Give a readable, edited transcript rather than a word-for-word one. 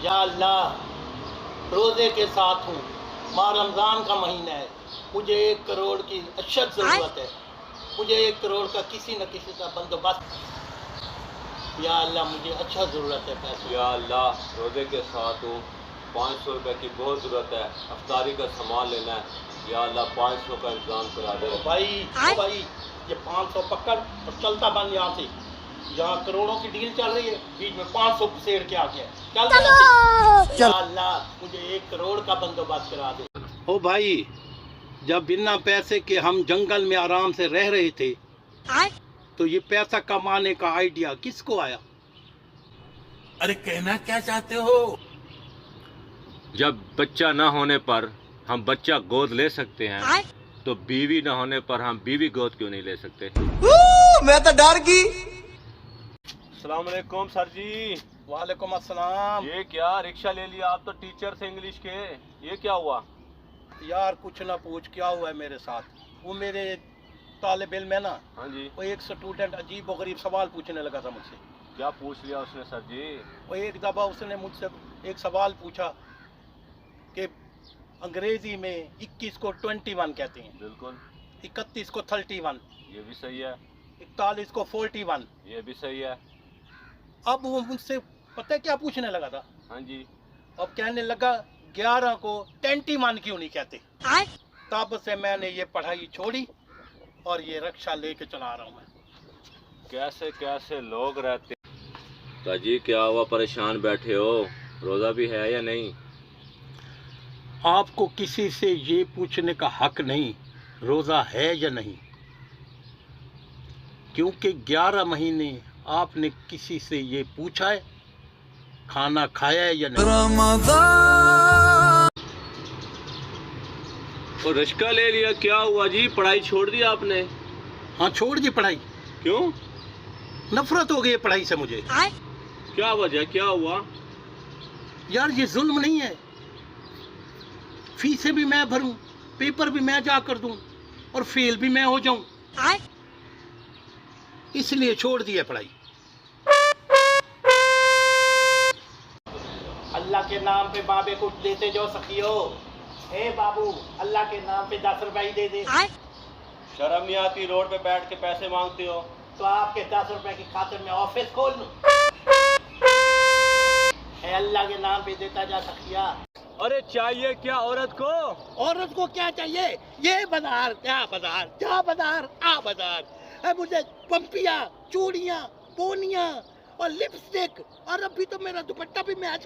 या अल्लाह, रोज़े के साथ हूँ, माह रमज़ान का महीना है, मुझे 1 करोड़ की अशद ज़रूरत है। मुझे 1 करोड़ का किसी न किसी का बंदोबस्त, या अल्लाह मुझे अच्छा ज़रूरत है पैसे। या अल्लाह, रोज़े के साथ हूँ, 500 रुपये की बहुत ज़रूरत है, अफ्तारी का सामान लेना है। या अल्लाह 500 का इंतज़ाम करा दे। भाई ये 500 पकड़ और चलता बन यहाँ से। यहाँ करोड़ों की डील चल रही है, बीच में 500 घुसेड़ के आ गया। चल या अल्लाह, मुझे 1 करोड़ का बंदोबस्त करा दे। ओ भाई, जब बिना पैसे के हम जंगल में आराम से रह रहे थे, तो ये पैसा कमाने का आइडिया किसको आया? अरे कहना क्या चाहते हो? जब बच्चा न होने पर हम बच्चा गोद ले सकते हैं, तो बीवी न होने पर हम बीवी गोद क्यों नहीं ले सकते? मैं तो डर गई। अस्सलाम वालेकुम सर जी। वालेकुम अस्सलाम। ये क्या रिक्शा ले लिया? आप तो टीचर से इंग्लिश के, ये क्या हुआ? यार कुछ ना पूछ, क्या हुआ है मेरे साथ। वो मेरे तालिब इल्म है ना, हाँ जी। वो एक स्टूडेंट अजीब व गरीब सवाल पूछने लगा था मुझसे। क्या पूछ लिया उसने सर जी? वो एक दफ़ा उसने मुझसे एक सवाल पूछा कि अंग्रेजी में 21 को 21 कहते हैं, बिल्कुल। 31 को 31, ये भी सही है। 41 को 41। ये भी सही है। अब वो मुझसे पता है क्या पूछने लगा था? हाँ जी। अब कहने लगा 11 को 21 क्यों नहीं कहते? तब से मैंने ये पढ़ाई छोड़ी और ये रिक्शा लेके चला रहा हूँ मैं। कैसे कैसे लोग रहते। ताजी क्या हुआ, परेशान बैठे हो? रोज़ा भी है या नहीं? आपको किसी से ये पूछने का हक नहीं रोज़ा है या नहीं, क्योंकि 11 महीने आपने किसी से ये पूछा है खाना खाया है या नहीं। और रिश्का ले लिया, क्या हुआ जी? पढ़ाई छोड़ दी आपने? हाँ, छोड़ दी पढ़ाई। क्यों? नफरत हो गई है पढ़ाई से मुझे। क्या वजह, क्या हुआ? यार ये जुल्म नहीं है, फीसें भी मैं भरूं, पेपर भी मैं जा कर दूं और फेल भी मैं हो जाऊं, इसलिए छोड़ दी है पढ़ाई। अल्लाह के नाम पे बाबे कुछ देते जो सखियो। ए बाबू, अल्लाह के नाम पे 10 रुपए ही दे दे। शर्म नहीं आती? रोड पे बैठ के पैसे मांगते हो। तो आपके 10 रुपए की खातिर में ऑफिस खोल लूं? अल्लाह के नाम पे देता जा सखिया। अरे चाहिए क्या औरत को? औरत को क्या चाहिए? ये बाजार, क्या बाजार, क्या बाजार, आ बाजार है। मुझे पंपिया, चूड़ियां, पोनियां और लिपस्टिक, और अभी तो मेरा दुपट्टा भी मैं आज